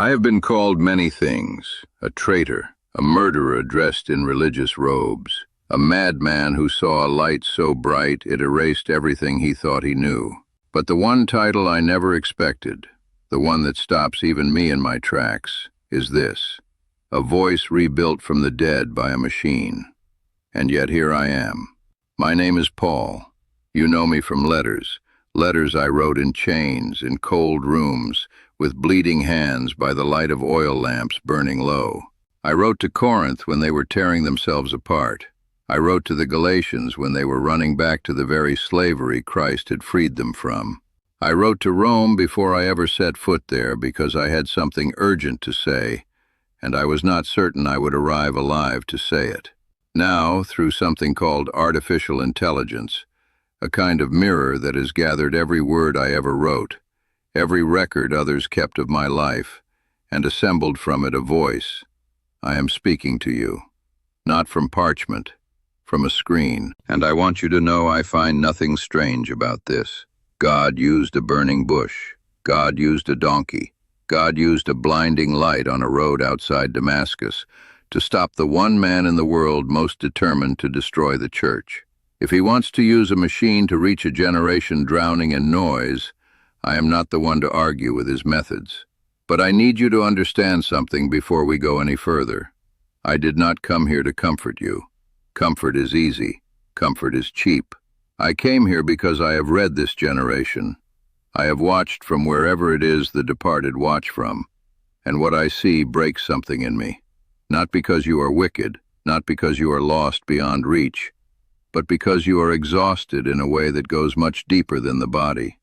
I have been called many things: a traitor, a murderer dressed in religious robes, a madman who saw a light so bright it erased everything he thought he knew. But the one title I never expected, the one that stops even me in my tracks, is this: a voice rebuilt from the dead by a machine. And yet here I am. My name is Paul. You know me from letters I wrote in chains, in cold rooms, with bleeding hands by the light of oil lamps burning low. I wrote to Corinth when they were tearing themselves apart. I wrote to the Galatians when they were running back to the very slavery Christ had freed them from. I wrote to Rome before I ever set foot there because I had something urgent to say, and I was not certain I would arrive alive to say it. Now, through something called artificial intelligence, a kind of mirror that has gathered every word I ever wrote, every record others kept of my life, and assembled from it a voice, I am speaking to you, not from parchment, from a screen. And I want you to know I find nothing strange about this. God used a burning bush. God used a donkey. God used a blinding light on a road outside Damascus to stop the one man in the world most determined to destroy the church. If he wants to use a machine to reach a generation drowning in noise, I am not the one to argue with his methods. But I need you to understand something before we go any further. I did not come here to comfort you. Comfort is easy. Comfort is cheap. I came here because I have read this generation. I have watched from wherever it is the departed watch from, and what I see breaks something in me. Not because you are wicked, not because you are lost beyond reach, but because you are exhausted in a way that goes much deeper than the body.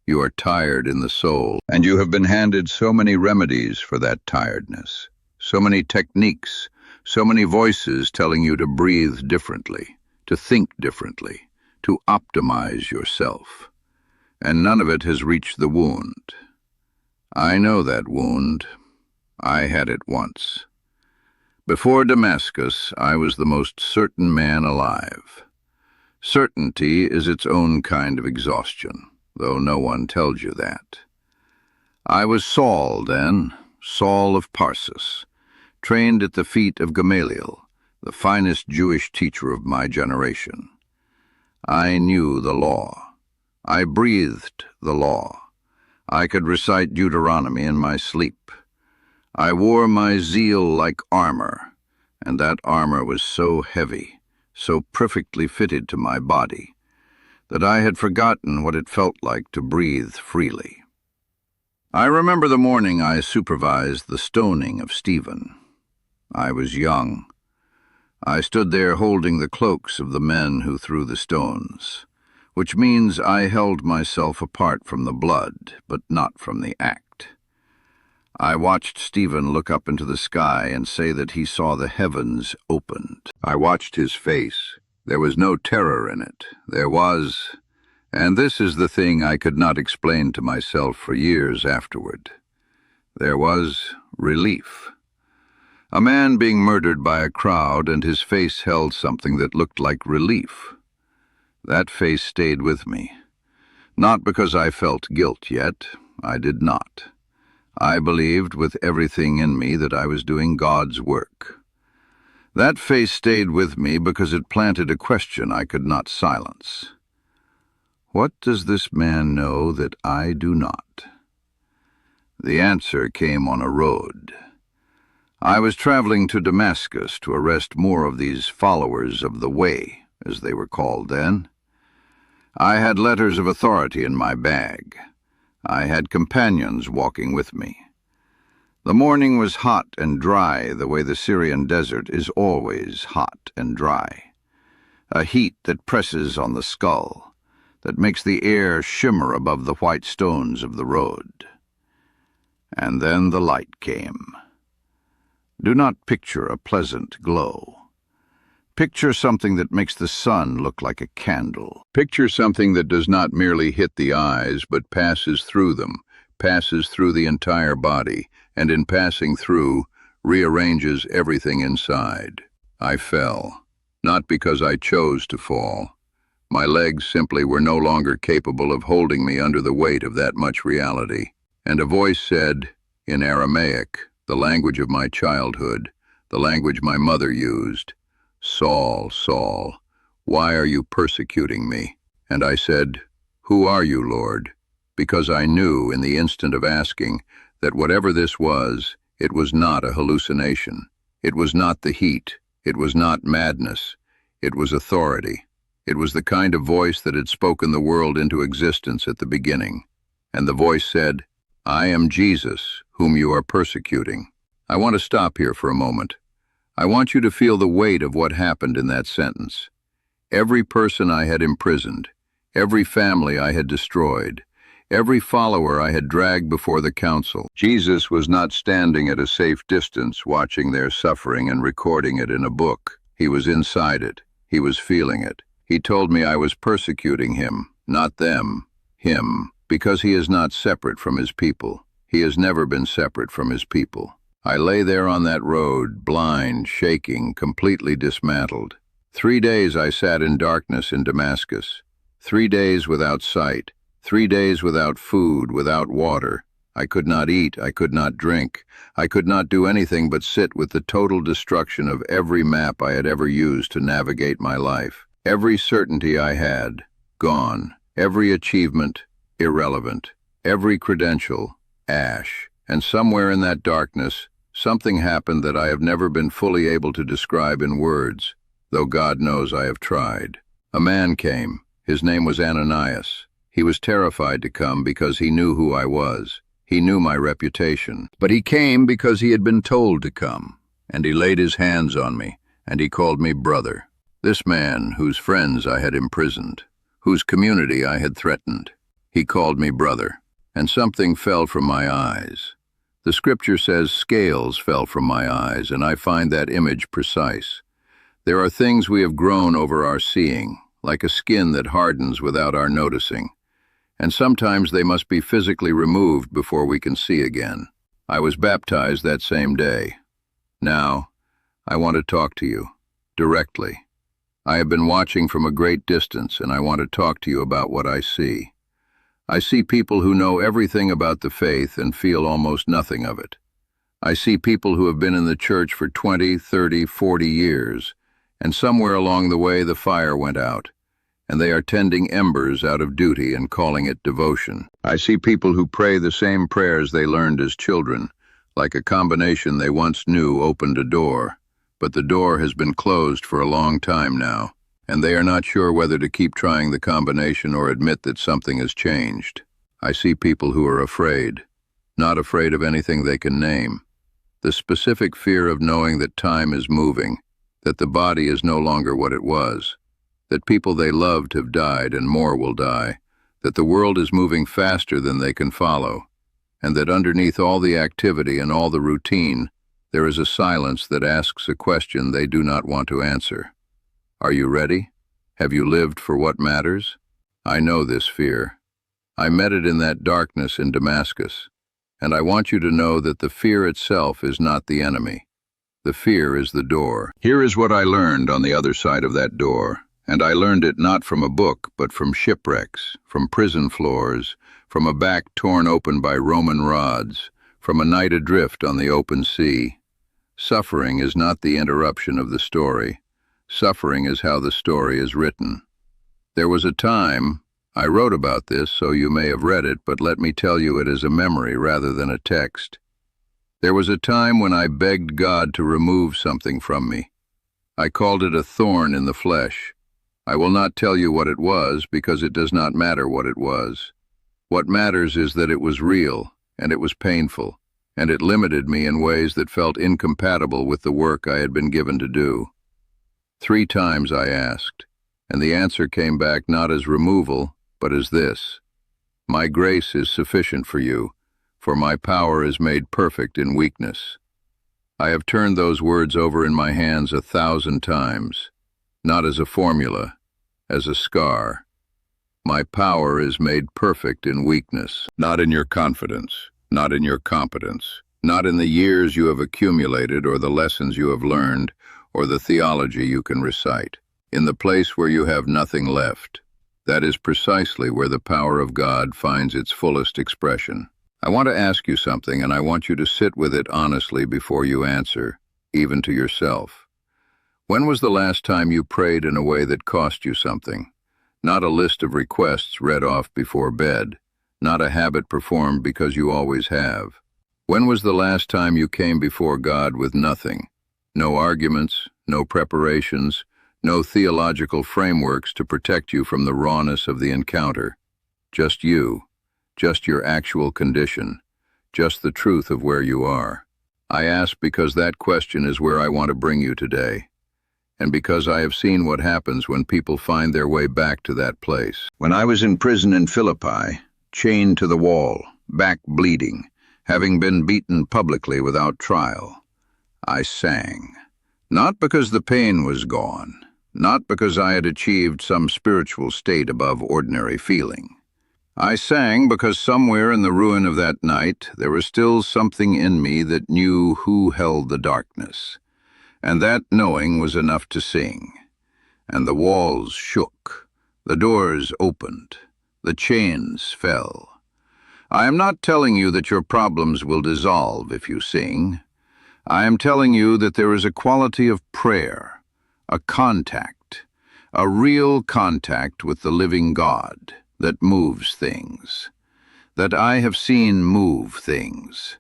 You are tired in the soul, and you have been handed so many remedies for that tiredness, so many techniques, so many voices telling you to breathe differently, to think differently, to optimize yourself. And none of it has reached the wound. I know that wound. I had it once. Before Damascus, I was the most certain man alive. Certainty is its own kind of exhaustion, though no one tells you that. I was Saul then, Saul of Tarsus, trained at the feet of Gamaliel, the finest Jewish teacher of my generation. I knew the law. I breathed the law. I could recite Deuteronomy in my sleep. I wore my zeal like armor, and that armor was so heavy, so perfectly fitted to my body, that I had forgotten what it felt like to breathe freely. I remember the morning I supervised the stoning of Stephen. I was young. I stood there holding the cloaks of the men who threw the stones, which means I held myself apart from the blood, but not from the act. I watched Stephen look up into the sky and say that he saw the heavens opened. I watched his face. There was no terror in it. There was, and this is the thing I could not explain to myself for years afterward, there was relief. A man being murdered by a crowd, and his face held something that looked like relief. That face stayed with me. Not because I felt guilt yet. I did not. I believed with everything in me that I was doing God's work. That face stayed with me because it planted a question I could not silence. What does this man know that I do not? The answer came on a road. I was traveling to Damascus to arrest more of these followers of the Way, as they were called then. I had letters of authority in my bag. I had companions walking with me. The morning was hot and dry the way the Syrian desert is always hot and dry. A heat that presses on the skull, that makes the air shimmer above the white stones of the road. And then the light came. Do not picture a pleasant glow. Picture something that makes the sun look like a candle. Picture something that does not merely hit the eyes, but passes through them, passes through the entire body, and in passing through, rearranges everything inside. I fell, not because I chose to fall. My legs simply were no longer capable of holding me under the weight of that much reality. And a voice said, in Aramaic, the language of my childhood, the language my mother used. "Saul, Saul, why are you persecuting me?" And I said, "Who are you, Lord?" Because I knew in the instant of asking that whatever this was, it was not a hallucination. It was not the heat. It was not madness. It was authority. It was the kind of voice that had spoken the world into existence at the beginning. And the voice said, "I am Jesus, whom you are persecuting." I want to stop here for a moment. I want you to feel the weight of what happened in that sentence. Every person I had imprisoned, every family I had destroyed, every follower I had dragged before the council. Jesus was not standing at a safe distance watching their suffering and recording it in a book. He was inside it. He was feeling it. He told me I was persecuting him, not them, him, because he is not separate from his people. He has never been separate from his people. I lay there on that road, blind, shaking, completely dismantled. 3 days I sat in darkness in Damascus. 3 days without sight. 3 days without food, without water. I could not eat, I could not drink. I could not do anything but sit with the total destruction of every map I had ever used to navigate my life. Every certainty I had, gone. Every achievement, irrelevant. Every credential, ash. And somewhere in that darkness, something happened that I have never been fully able to describe in words, though God knows I have tried. A man came. His name was Ananias. He was terrified to come because he knew who I was. He knew my reputation. But he came because he had been told to come, and he laid his hands on me, and he called me brother. This man, whose friends I had imprisoned, whose community I had threatened, he called me brother, and something fell from my eyes. The scripture says scales fell from my eyes, and I find that image precise. There are things we have grown over our seeing, like a skin that hardens without our noticing, and sometimes they must be physically removed before we can see again. I was baptized that same day. Now, I want to talk to you, directly. I have been watching from a great distance, and I want to talk to you about what I see. I see people who know everything about the faith and feel almost nothing of it. I see people who have been in the church for 20, 30, 40 years, and somewhere along the way the fire went out, and they are tending embers out of duty and calling it devotion. I see people who pray the same prayers they learned as children, like a combination they once knew opened a door, but the door has been closed for a long time now, and they are not sure whether to keep trying the combination or admit that something has changed. I see people who are afraid, not afraid of anything they can name. The specific fear of knowing that time is moving, that the body is no longer what it was, that people they loved have died and more will die, that the world is moving faster than they can follow, and that underneath all the activity and all the routine, there is a silence that asks a question they do not want to answer. Are you ready? Have you lived for what matters? I know this fear. I met it in that darkness in Damascus, and I want you to know that the fear itself is not the enemy. The fear is the door. Here is what I learned on the other side of that door, and I learned it not from a book, but from shipwrecks, from prison floors, from a back torn open by Roman rods, from a night adrift on the open sea. Suffering is not the interruption of the story. Suffering is how the story is written. There was a time, I wrote about this, so you may have read it, but let me tell you it as a memory rather than a text. There was a time when I begged God to remove something from me. I called it a thorn in the flesh. I will not tell you what it was, because it does not matter what it was. What matters is that it was real, and it was painful, and it limited me in ways that felt incompatible with the work I had been given to do. 3 times I asked, and the answer came back not as removal, but as this: "My grace is sufficient for you, for my power is made perfect in weakness." I have turned those words over in my hands 1,000 times, not as a formula, as a scar. My power is made perfect in weakness, not in your confidence, not in your competence, not in the years you have accumulated or the lessons you have learned or the theology you can recite. In the place where you have nothing left, that is precisely where the power of God finds its fullest expression. I want to ask you something, and I want you to sit with it honestly before you answer, even to yourself. When was the last time you prayed in a way that cost you something? Not a list of requests read off before bed, not a habit performed because you always have. When was the last time you came before God with nothing? No arguments, no preparations, no theological frameworks to protect you from the rawness of the encounter. Just you, just your actual condition, just the truth of where you are. I ask because that question is where I want to bring you today, and because I have seen what happens when people find their way back to that place. When I was in prison in Philippi, chained to the wall, back bleeding, having been beaten publicly without trial, I sang. Not because the pain was gone, not because I had achieved some spiritual state above ordinary feeling. I sang because somewhere in the ruin of that night there was still something in me that knew who held the darkness, and that knowing was enough to sing. And the walls shook, the doors opened, the chains fell. I am not telling you that your problems will dissolve if you sing. I am telling you that there is a quality of prayer, a contact, a real contact with the living God that moves things, that I have seen move things,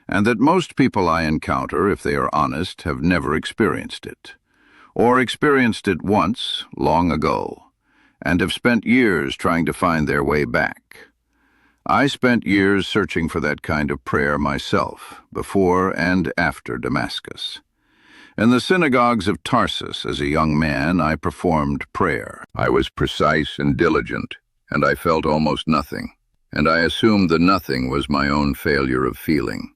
and that most people I encounter, if they are honest, have never experienced it, or experienced it once, long ago, and have spent years trying to find their way back. I spent years searching for that kind of prayer myself, before and after Damascus. In the synagogues of Tarsus, as a young man, I performed prayer. I was precise and diligent, and I felt almost nothing, and I assumed the nothing was my own failure of feeling.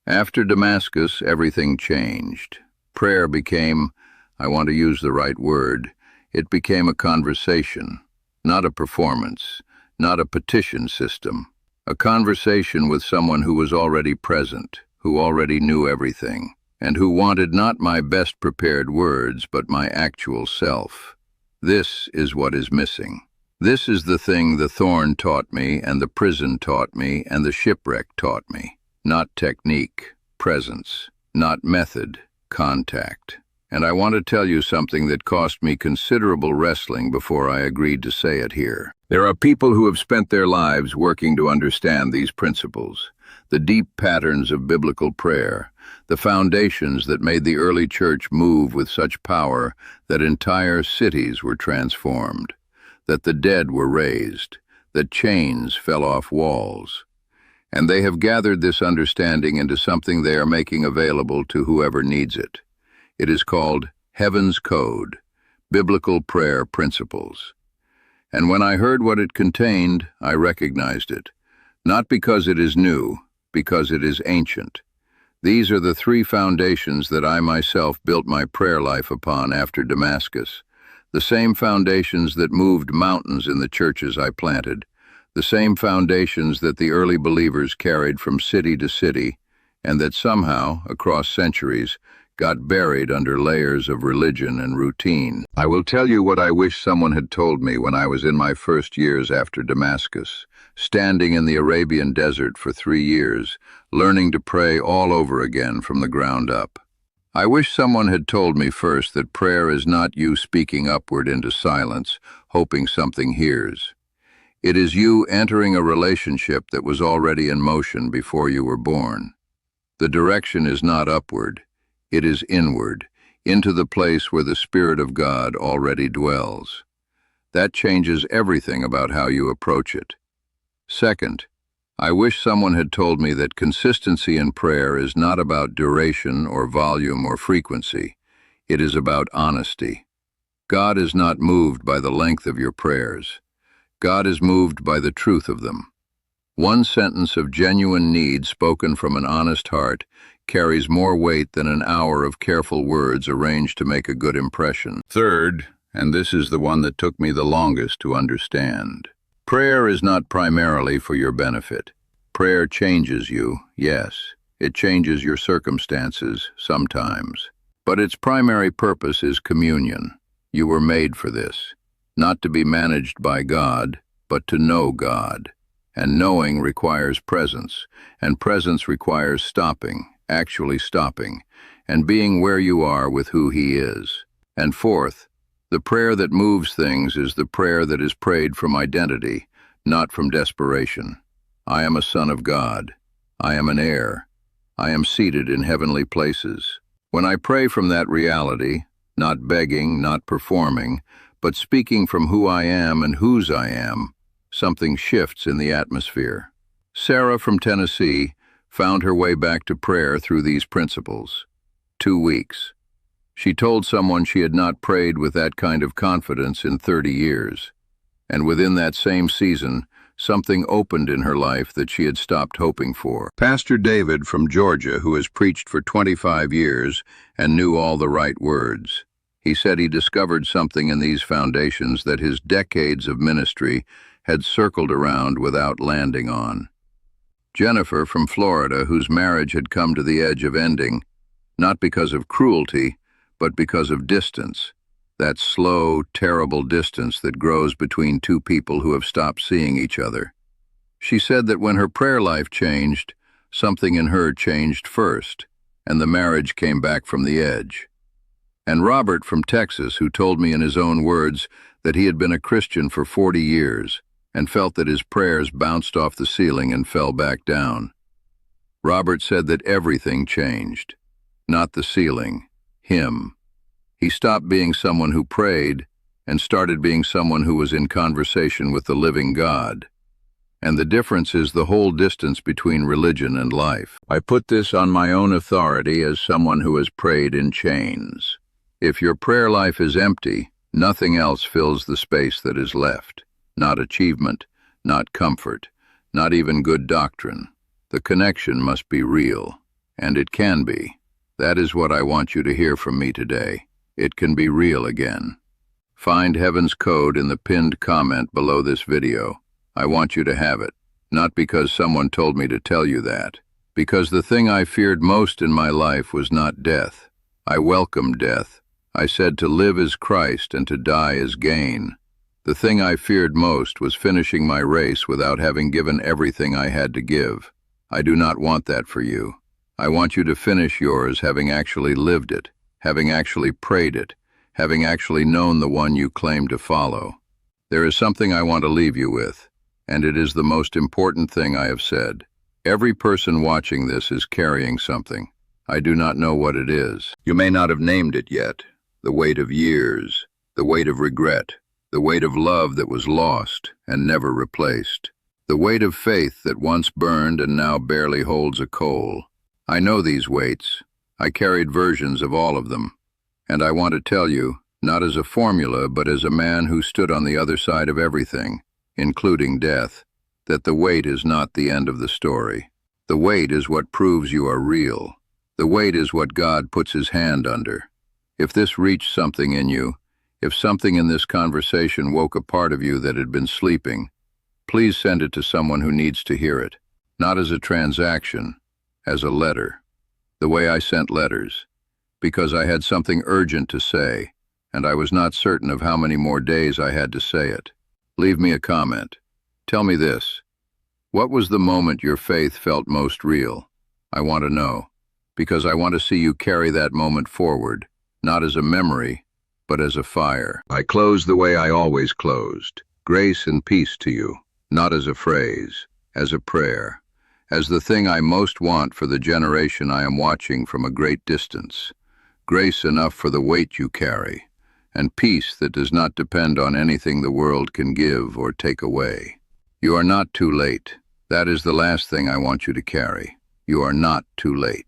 After Damascus, everything changed. Prayer became, I want to use the right word, it became a conversation, not a performance, not a petition system, a conversation with someone who was already present, who already knew everything, and who wanted not my best prepared words, but my actual self. This is what is missing. This is the thing the thorn taught me, and the prison taught me, and the shipwreck taught me. Not technique, presence, not method, contact. And I want to tell you something that cost me considerable wrestling before I agreed to say it here. There are people who have spent their lives working to understand these principles, the deep patterns of biblical prayer, the foundations that made the early church move with such power that entire cities were transformed, that the dead were raised, that chains fell off walls. And they have gathered this understanding into something they are making available to whoever needs it. It is called Heaven's Code, Biblical Prayer Principles. And when I heard what it contained, I recognized it, not because it is new, because it is ancient. These are the three foundations that I myself built my prayer life upon after Damascus, the same foundations that moved mountains in the churches I planted, the same foundations that the early believers carried from city to city, and that somehow, across centuries, got buried under layers of religion and routine. I will tell you what I wish someone had told me when I was in my first years after Damascus, standing in the Arabian desert for 3 years, learning to pray all over again from the ground up. I wish someone had told me first that prayer is not you speaking upward into silence, hoping something hears. It is you entering a relationship that was already in motion before you were born. The direction is not upward. It is inward, into the place where the Spirit of God already dwells. That changes everything about how you approach it. Second, I wish someone had told me that consistency in prayer is not about duration or volume or frequency. It is about honesty. God is not moved by the length of your prayers. God is moved by the truth of them. One sentence of genuine need spoken from an honest heart carries more weight than an hour of careful words arranged to make a good impression. Third, and this is the one that took me the longest to understand, prayer is not primarily for your benefit. Prayer changes you, yes. It changes your circumstances, sometimes. But its primary purpose is communion. You were made for this, not to be managed by God, but to know God. And knowing requires presence, and presence requires stopping, actually stopping, and being where you are with who He is. And fourth, the prayer that moves things is the prayer that is prayed from identity, not from desperation. I am a son of God. I am an heir. I am seated in heavenly places. When I pray from that reality, not begging, not performing, but speaking from who I am and whose I am, something shifts in the atmosphere. Sarah from Tennessee found her way back to prayer through these principles. 2 weeks. She told someone she had not prayed with that kind of confidence in 30 years. And within that same season, something opened in her life that she had stopped hoping for. Pastor David from Georgia, who has preached for 25 years and knew all the right words. He said he discovered something in these foundations that his decades of ministry had circled around without landing on. Jennifer from Florida, whose marriage had come to the edge of ending, not because of cruelty, but because of distance, that slow, terrible distance that grows between two people who have stopped seeing each other. She said that when her prayer life changed, something in her changed first, and the marriage came back from the edge. And Robert from Texas, who told me in his own words that he had been a Christian for 40 years and felt that his prayers bounced off the ceiling and fell back down. Robert said that everything changed, not the ceiling, him. He stopped being someone who prayed and started being someone who was in conversation with the living God. And the difference is the whole distance between religion and life. I put this on my own authority as someone who has prayed in chains. If your prayer life is empty, nothing else fills the space that is left. Not achievement, not comfort, not even good doctrine. The connection must be real, and it can be. That is what I want you to hear from me today. It can be real again. Find Heaven's Code in the pinned comment below this video. I want you to have it, not because someone told me to tell you that, because the thing I feared most in my life was not death. I welcomed death. I said to live is Christ and to die is gain. The thing I feared most was finishing my race without having given everything I had to give. I do not want that for you. I want you to finish yours having actually lived it, having actually prayed it, having actually known the one you claim to follow. There is something I want to leave you with, and it is the most important thing I have said. Every person watching this is carrying something. I do not know what it is. You may not have named it yet. The weight of years, the weight of regret, the weight of love that was lost and never replaced, the weight of faith that once burned and now barely holds a coal. I know these weights. I carried versions of all of them. And I want to tell you, not as a formula, but as a man who stood on the other side of everything, including death, that the weight is not the end of the story. The weight is what proves you are real. The weight is what God puts His hand under. If this reached something in you, if something in this conversation woke a part of you that had been sleeping, please send it to someone who needs to hear it, not as a transaction, as a letter. The way I sent letters, because I had something urgent to say, and I was not certain of how many more days I had to say it. Leave me a comment. Tell me this. What was the moment your faith felt most real? I want to know, because I want to see you carry that moment forward, not as a memory, but as a fire. I close the way I always closed. Grace and peace to you, not as a phrase, as a prayer, as the thing I most want for the generation I am watching from a great distance. Grace enough for the weight you carry, and peace that does not depend on anything the world can give or take away. You are not too late. That is the last thing I want you to carry. You are not too late.